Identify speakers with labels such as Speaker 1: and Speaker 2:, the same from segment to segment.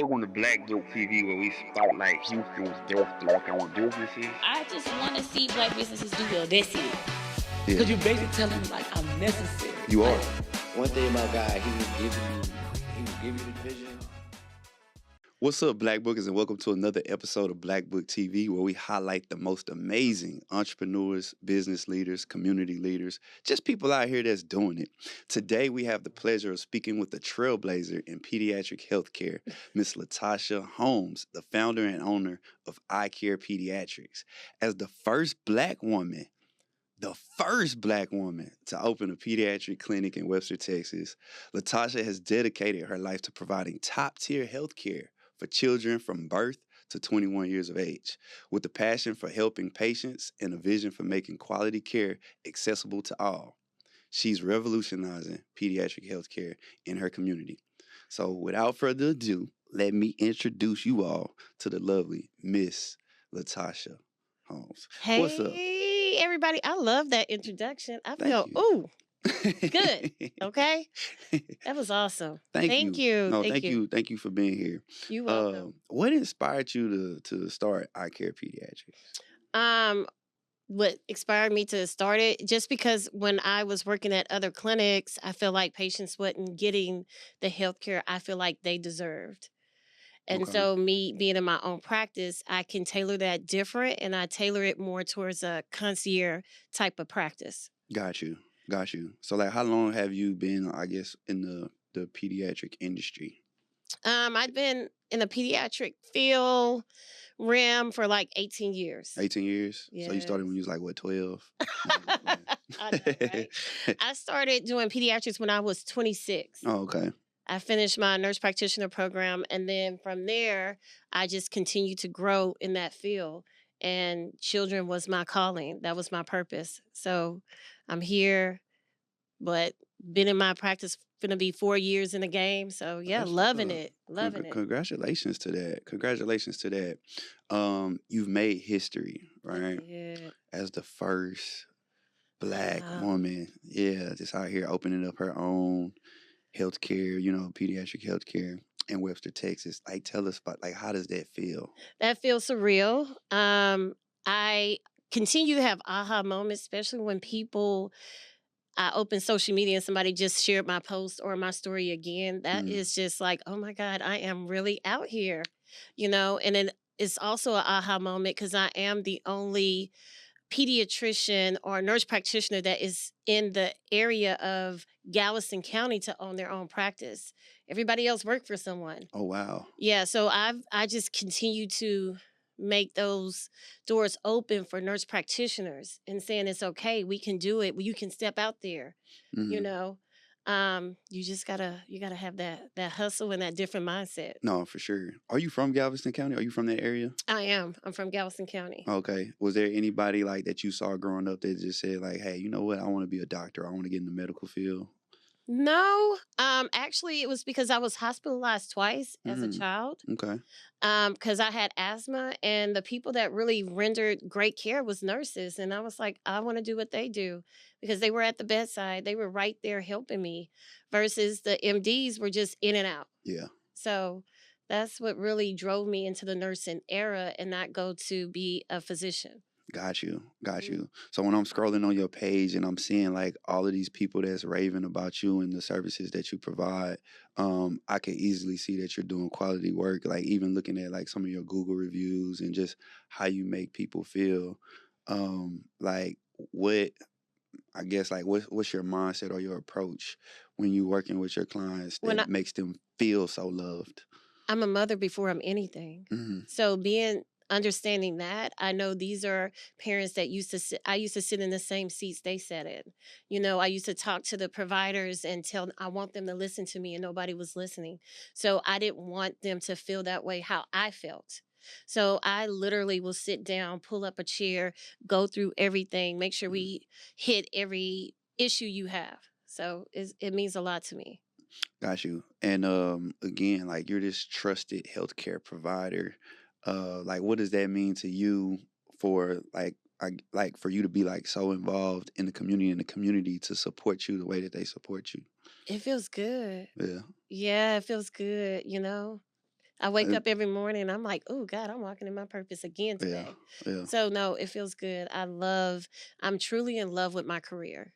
Speaker 1: Welcome to Black Book TV, where we spotlight Houston's best Black-owned businesses.
Speaker 2: I just want to see Black businesses do well. That's it.
Speaker 3: Yeah.
Speaker 2: Because you basically telling them, like, I'm necessary.
Speaker 3: You are.
Speaker 4: One thing about God, He will give you the vision.
Speaker 3: What's up, Black Bookers, and welcome to another episode of Black Book TV, where we highlight the most amazing entrepreneurs, business leaders, community leaders, just people out here that's doing it. Today, we have the pleasure of speaking with the trailblazer in pediatric healthcare, Miss LaTosha Holmes, the founder and owner of iCare Pediatrics. As the first Black woman to open a pediatric clinic in Webster, Texas, LaTosha has dedicated her life to providing top-tier health care for children from birth to 21 years of age, with a passion for helping patients and a vision for making quality care accessible to all. She's revolutionizing pediatric health care in her community. So without further ado, let me introduce you all to the lovely Miss LaTosha Holmes.
Speaker 5: Hey,
Speaker 3: What's up?
Speaker 5: everybody. I love that introduction. I
Speaker 3: Thank
Speaker 5: feel,
Speaker 3: you.
Speaker 5: ooh, good. Okay. That was awesome.
Speaker 3: Thank you. No,
Speaker 5: Thank you.
Speaker 3: Thank you for being here.
Speaker 5: You're welcome.
Speaker 3: What inspired you to start iCare Pediatrics?
Speaker 5: What inspired me to start it, just because when I was working at other clinics, I feel like patients wasn't getting the health care I feel like they deserved. And
Speaker 3: Okay.
Speaker 5: so me being in my own practice, I can tailor that different, and I tailor it more towards a concierge type of practice.
Speaker 3: Got you. So, like, how long have you been, I guess, in the pediatric industry?
Speaker 5: I've been in the pediatric field realm for like 18 years.
Speaker 3: 18 years?
Speaker 5: Yes.
Speaker 3: So you started when you was like, what, 12?
Speaker 5: I know, right? I started doing pediatrics when I was 26.
Speaker 3: Oh, okay.
Speaker 5: I finished my nurse practitioner program, and then from there, I just continued to grow in that field. And children was my calling. That was my purpose. So I'm here, but been in my practice gonna be 4 years in the game. So yeah,
Speaker 3: That's
Speaker 5: loving
Speaker 3: what's up.
Speaker 5: it. Loving it.
Speaker 3: Congratulations to that. You've made history, right?
Speaker 5: Yeah.
Speaker 3: As the first Black
Speaker 5: Wow.
Speaker 3: woman, just out here opening up her own healthcare, pediatric healthcare in Webster, Texas. Like, tell us about, like, how does that feel?
Speaker 5: That feels surreal. I continue to have aha moments, especially when I open social media and somebody just shared my post or my story again. That is just like, oh my God, I am really out here, And then it's also an aha moment because I am the only pediatrician or nurse practitioner that is in the area of Galveston County to own their own practice. Everybody else worked for someone.
Speaker 3: Oh, wow.
Speaker 5: Yeah, so I just continue to make those doors open for nurse practitioners and saying it's okay, we can do it. You can step out there,
Speaker 3: Mhm.
Speaker 5: You just gotta have that hustle and that different mindset.
Speaker 3: No, for sure. Are you from Galveston County? Are you from that area?
Speaker 5: I'm from Galveston County.
Speaker 3: Okay. Was there anybody like that you saw growing up that just said like, hey, you know what? I want to be a doctor. I want to get in the medical field.
Speaker 5: No, actually, it was because I was hospitalized twice as a
Speaker 3: Mhm.
Speaker 5: child.
Speaker 3: Okay.
Speaker 5: Because I had asthma, and the people that really rendered great care was nurses, and I was like, I want to do what they do because they were at the bedside, they were right there helping me, versus the MDs were just in and out.
Speaker 3: Yeah.
Speaker 5: So that's what really drove me into the nursing era and not go to be a physician.
Speaker 3: Got you.
Speaker 5: Mhm.
Speaker 3: So when I'm scrolling on your page and I'm seeing like all of these people that's raving about you and the services that you provide, I can easily see that you're doing quality work. Like even looking at like some of your Google reviews and just how you make people feel. Like what I guess like what's your mindset or your approach when you're working with your clients
Speaker 5: When
Speaker 3: that makes them feel so loved?
Speaker 5: I'm a mother before I'm anything.
Speaker 3: Hmm.
Speaker 5: So understanding that, I know these are parents that I used to sit in the same seats they sat in. I used to talk to the providers and I want them to listen to me, and nobody was listening. So I didn't want them to feel that way how I felt. So I literally will sit down, pull up a chair, go through everything, make sure we hit every issue you have. So it means a lot to me.
Speaker 3: Got you. And again, like you're this trusted healthcare provider. Like what does that mean to you for like for you to be like so involved in the community and the community to support you the way that they support you?
Speaker 5: It feels good.
Speaker 3: Yeah.
Speaker 5: Yeah, it feels good, I wake
Speaker 3: Uh,
Speaker 5: up every morning and I'm like, oh God, I'm walking in my purpose again
Speaker 3: yeah,
Speaker 5: today.
Speaker 3: yeah,
Speaker 5: So no, it feels good. I'm truly in love with my career.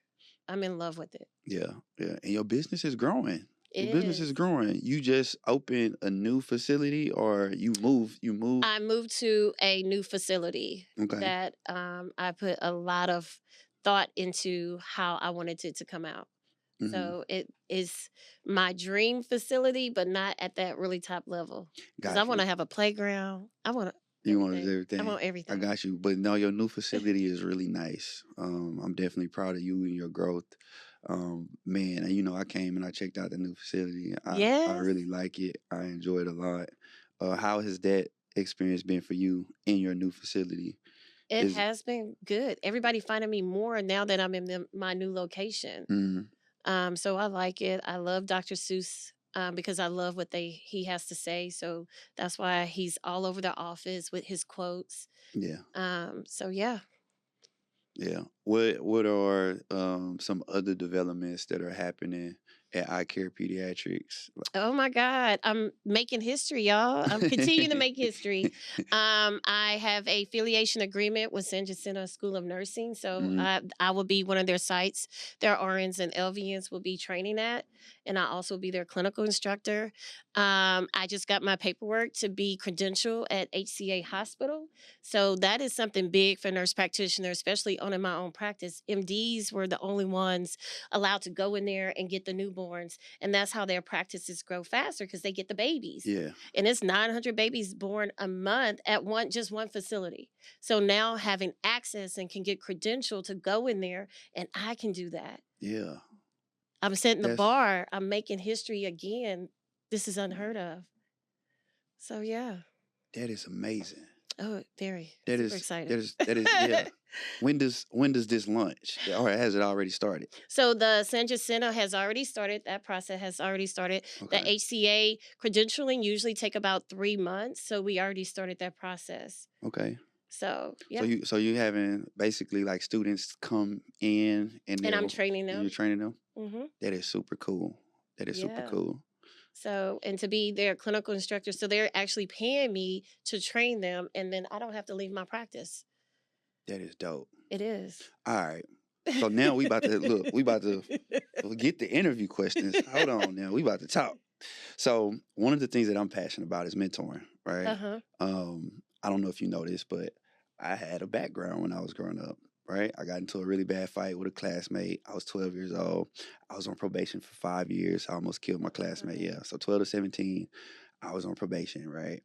Speaker 5: I'm in love with it.
Speaker 3: yeah, yeah. And your business is growing.
Speaker 5: It
Speaker 3: Your business is
Speaker 5: is.
Speaker 3: growing. You just opened a new facility, or you moved? You moved?
Speaker 5: I moved to a new facility
Speaker 3: Okay.
Speaker 5: that I put a lot of thought into how I wanted it to come out.
Speaker 3: Mm-hmm.
Speaker 5: So it is my dream facility, but not at that really top level. Because I
Speaker 3: Got
Speaker 5: want
Speaker 3: you.
Speaker 5: to have a playground. I want
Speaker 3: You wanted
Speaker 5: everything. I
Speaker 3: everything.
Speaker 5: want
Speaker 3: I
Speaker 5: everything.
Speaker 3: got you. But no, your new facility is really nice. I'm definitely proud of you and your growth. Man, and I came and I checked out the new facility. I
Speaker 5: Yes,
Speaker 3: really like it. I enjoy it a lot. How has that experience been for you in your new facility?
Speaker 5: it
Speaker 3: Is
Speaker 5: has been good. Everybody finding me more now that I'm in my new location.
Speaker 3: mm,
Speaker 5: So I like it. I love Dr. Seuss because I love what he has to say. So that's why he's all over the office with his quotes.
Speaker 3: yeah.
Speaker 5: So yeah.
Speaker 3: Yeah. What are some other developments that are happening at iCare Pediatrics?
Speaker 5: Oh my God. I'm making history, y'all. I'm continuing to make history. I have a affiliation agreement with San Jacinto School of Nursing. So
Speaker 3: Mhm.
Speaker 5: I will be one of their sites. Their RNs and LVNs will be training at. And I also be their clinical instructor. I just got my paperwork to be credentialed at HCA Hospital. So that is something big for nurse practitioners, especially owning my own practice. MDs were the only ones allowed to go in there and get the newborns, and that's how their practices grow faster because they get the babies.
Speaker 3: Yeah.
Speaker 5: And it's 900 babies born a month at one facility. So now having access and can get credentialed to go in there, and I can do that.
Speaker 3: Yeah.
Speaker 5: I'm setting the
Speaker 3: That's
Speaker 5: bar. I'm making history again. This is unheard of. So yeah.
Speaker 3: that is amazing.
Speaker 5: Oh, very
Speaker 3: That
Speaker 5: super
Speaker 3: is
Speaker 5: excited.
Speaker 3: that is yeah. When does this launch? Or has it already started?
Speaker 5: So the San Jacinto has already started. That process has already started. The
Speaker 3: Okay.
Speaker 5: HCA credentialing usually take about 3 months. So we already started that process.
Speaker 3: Okay.
Speaker 5: So
Speaker 3: So
Speaker 5: yeah.
Speaker 3: you having basically like students come in and
Speaker 5: And I'm training
Speaker 3: you're
Speaker 5: them.
Speaker 3: training them?
Speaker 5: Hmm.
Speaker 3: That is super cool. That is super
Speaker 5: Yeah.
Speaker 3: cool.
Speaker 5: So, and to be their clinical instructor. So they're actually paying me to train them. And then I don't have to leave my practice.
Speaker 3: That is dope.
Speaker 5: It is.
Speaker 3: All right. So now we about to look, we about to forget the interview questions. Hold on now. We about to talk. So one of the things that I'm passionate about is mentoring, right?
Speaker 5: Uh-huh.
Speaker 3: I don't know if you know this, but I had a background when I was growing up, right? I got into a really bad fight with a classmate. I was 12 years old. I was on probation for 5 years. I almost killed my classmate. Yeah. So 12 to 17, I was on probation, right?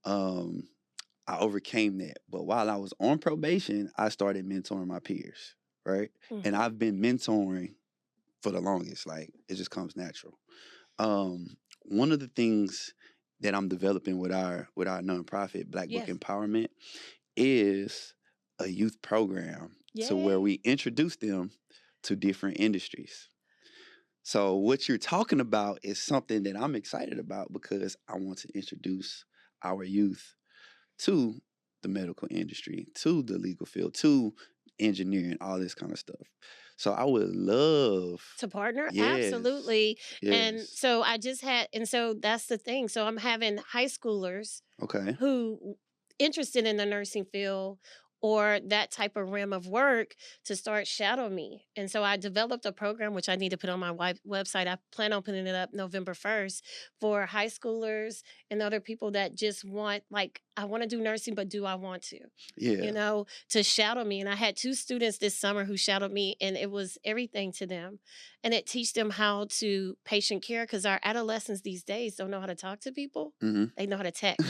Speaker 3: Um, I overcame that. But while I was on probation, I started mentoring my peers, right? And
Speaker 5: Hmm.
Speaker 3: I've been mentoring for the longest. Like it just comes natural. One of the things that I'm developing with our nonprofit Black Book
Speaker 5: Yes.
Speaker 3: Empowerment is a youth program to where
Speaker 5: Yay.
Speaker 3: we introduce them to different industries. So what you're talking about is something that I'm excited about because I want to introduce our youth to the medical industry, to the legal field, to engineering, all this kind of stuff. So I would love,
Speaker 5: To partner?
Speaker 3: yes,
Speaker 5: Absolutely. And
Speaker 3: yes,
Speaker 5: so and so that's the thing. So I'm having high schoolers
Speaker 3: okay,
Speaker 5: who interested in the nursing field or that type of realm of work to start shadow me. And so I developed a program which I need to put on my website. I plan on putting it up November 1st for high schoolers and other people that just want, like, I want to do nursing, but do I want to?
Speaker 3: yeah,
Speaker 5: To shadow me. And I had 2 students this summer who shadowed me, and it was everything to them. And it teach them how to patient care because our adolescents these days don't know how to talk to people.
Speaker 3: hmm
Speaker 5: They know how to text.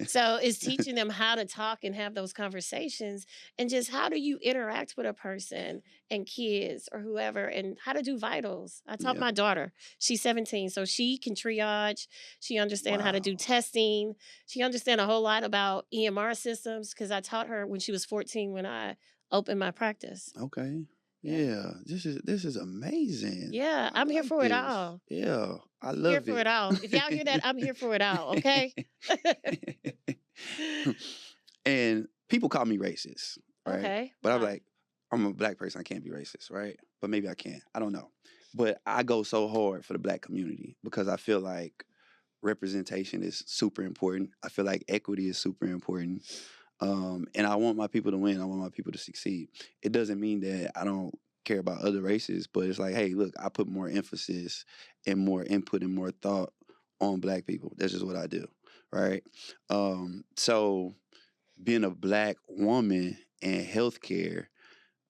Speaker 5: So it's teaching them how to talk and have those conversations and just how do you interact with a person and kids or whoever and how to do vitals. I taught
Speaker 3: yeah,
Speaker 5: my daughter. She's 17, so she can triage. She understands how to do
Speaker 3: wow,
Speaker 5: testing. She understands a whole lot about EMR systems because I taught her when she was 14 when I opened my practice.
Speaker 3: okay,
Speaker 5: Yeah.
Speaker 3: yeah, this is amazing.
Speaker 5: Yeah,
Speaker 3: I
Speaker 5: I'm here
Speaker 3: like
Speaker 5: for it
Speaker 3: this.
Speaker 5: all.
Speaker 3: Yeah, I
Speaker 5: Here
Speaker 3: love
Speaker 5: for it
Speaker 3: it.
Speaker 5: all. If y'all hear that, I'm here for it all, okay?
Speaker 3: And people call me racist, right?
Speaker 5: Okay.
Speaker 3: But I'm
Speaker 5: Why?
Speaker 3: like, I'm a black person. I can't be racist, right? But maybe I can. I don't know. But I go so hard for the black community because I feel like representation is super important. I feel like equity is super important. And I want my people to win. I want my people to succeed. It doesn't mean that I don't care about other races, but it's like, hey, look, I put more emphasis and more input and more thought on Black people. That's just what I do, right? So being a Black woman in healthcare,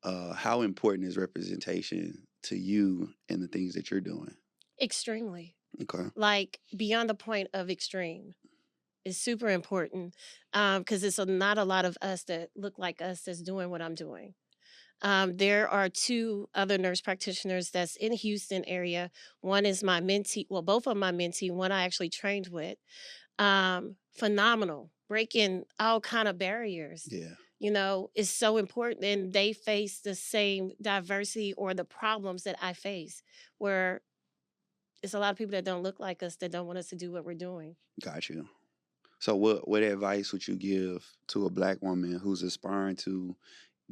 Speaker 3: how important is representation to you and the things that you're doing?
Speaker 5: Extremely.
Speaker 3: Okay.
Speaker 5: Like beyond the point of extreme. Is super important because it's not a lot of us that look like us that's doing what I'm doing. There are two other nurse practitioners that's in Houston area. One is my mentee. Well, both of my mentee. One I actually trained with. Phenomenal, breaking all kind of barriers.
Speaker 3: Yeah.
Speaker 5: You know, is so important, and they face the same diversity or the problems that I face, where it's a lot of people that don't look like us that don't want us to do what we're doing.
Speaker 3: Got you. So what advice would you give to a Black woman who's aspiring to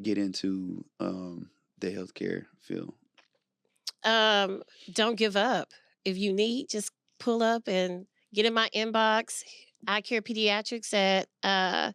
Speaker 3: get into the healthcare field?
Speaker 5: Don't give up. If you need, just pull up and get in my inbox. iCare Pediatrics at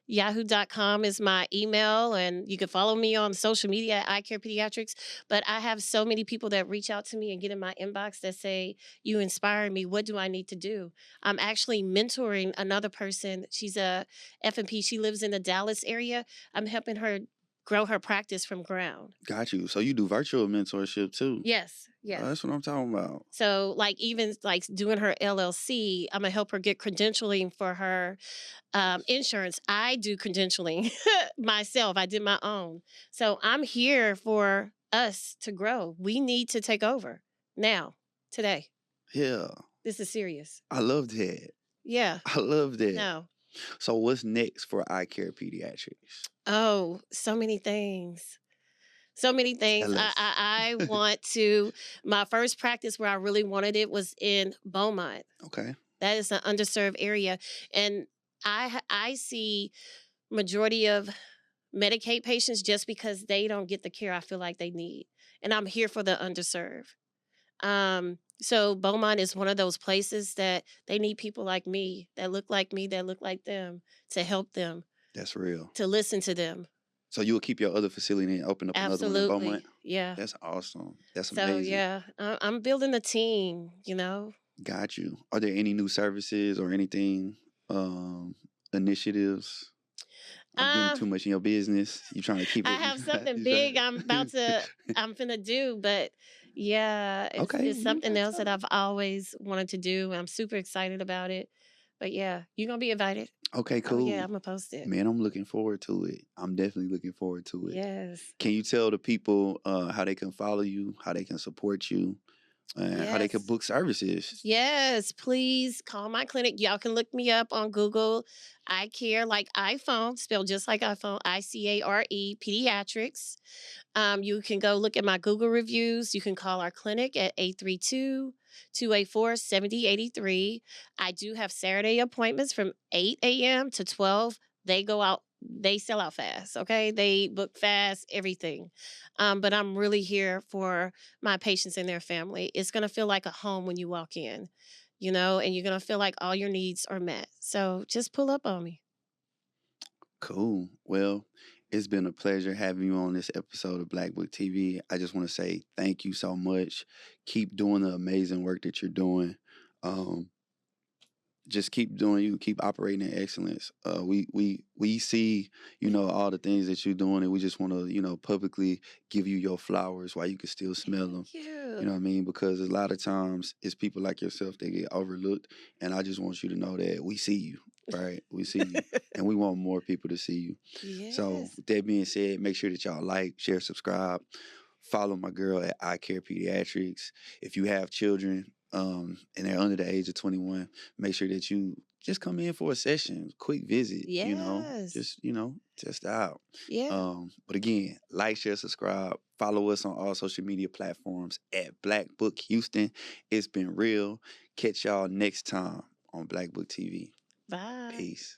Speaker 5: yahoo.com is my email, and you can follow me on social media at iCare Pediatrics. But I have so many people that reach out to me and get in my inbox that say, you inspire me. What do I need to do? I'm actually mentoring another person. She's a F&P. She lives in the Dallas area. I'm helping her grow her practice from ground.
Speaker 3: Got you. So you do virtual mentorship too?
Speaker 5: Yes,
Speaker 3: Oh,
Speaker 5: yes.
Speaker 3: that's what I'm talking about.
Speaker 5: So, like, even like doing her LLC, I'm gonna help her get credentialing for her insurance. I do credentialing myself. I did my own. So I'm here for us to grow. We need to take over now, today.
Speaker 3: Yeah.
Speaker 5: This is serious.
Speaker 3: I love that.
Speaker 5: Yeah.
Speaker 3: I love that.
Speaker 5: No.
Speaker 3: So what's next for iCare Pediatrics?
Speaker 5: Oh, so many things. So many things.
Speaker 3: Tell us.
Speaker 5: I want to. My first practice where I really wanted it was in Beaumont.
Speaker 3: Okay.
Speaker 5: That is an underserved area, and I see majority of Medicaid patients just because they don't get the care I feel like they need, and I'm here for the underserved. So Beaumont is one of those places that they need people like me, that look like me, that look like them, to help them,
Speaker 3: That's real.
Speaker 5: to listen to them.
Speaker 3: So you will keep your other facility and open up another one in
Speaker 5: Absolutely,
Speaker 3: Beaumont?
Speaker 5: yeah.
Speaker 3: That's awesome. That's
Speaker 5: So
Speaker 3: amazing.
Speaker 5: yeah, I'm building a team. You know.
Speaker 3: Got you. Are there any new services or anything, initiatives? I'm getting too
Speaker 5: Um,
Speaker 3: much in your business. You trying to keep
Speaker 5: I
Speaker 3: it?
Speaker 5: have something
Speaker 3: you
Speaker 5: big
Speaker 3: trying-
Speaker 5: I'm finna do, but yeah,
Speaker 3: Okay,
Speaker 5: it's
Speaker 3: you
Speaker 5: something
Speaker 3: gotta
Speaker 5: else
Speaker 3: tell
Speaker 5: that
Speaker 3: me.
Speaker 5: I've always wanted to do. I'm super excited about it. But yeah, you're gonna be invited.
Speaker 3: Okay,
Speaker 5: Oh yeah,
Speaker 3: cool.
Speaker 5: I'm gonna post it.
Speaker 3: Man, I'm looking forward to it. I'm definitely looking forward to it.
Speaker 5: Yes.
Speaker 3: Can you tell the people how they can follow you, how they can support you, and how they can
Speaker 5: Yes.
Speaker 3: book services?
Speaker 5: Yes, please call my clinic. Y'all can look me up on Google. iCare, like iPhone, spelled just like iPhone, ICARE, Pediatrics. You can go look at my Google reviews. You can call our clinic at 832-284-7083. I do have Saturday appointments from 8 a.m. to 12. They go out, they sell out fast, okay? They book fast, everything. But I'm really here for my patients and their family. It's going to feel like a home when you walk in, you know, and you're going to feel like all your needs are met. So just pull up on me.
Speaker 3: Cool. Well, it's been a pleasure having you on this episode of Black Book TV. I just want to say thank you so much. Keep doing the amazing work that you're doing. Just keep doing you, keep operating in excellence. We see, all the things that you're doing, and we just want to, publicly give you your flowers while you can still smell them.
Speaker 5: Thank
Speaker 3: You know what I mean? Because a lot of times it's people like yourself that get overlooked, and I just want you to know that we see you, right? We see you, and we want more people to see you.
Speaker 5: Yes.
Speaker 3: So with that being said, make sure that y'all like, share, subscribe. Follow my girl at iCare Pediatrics. If you have children and they're under the age of 21, make sure that you just come in for a session, quick visit,
Speaker 5: Yes.
Speaker 3: just, test out.
Speaker 5: Yeah.
Speaker 3: But again, like, share, subscribe. Follow us on all social media platforms at Black Book Houston. It's been real. Catch y'all next time on Black Book TV.
Speaker 5: Bye.
Speaker 3: Peace.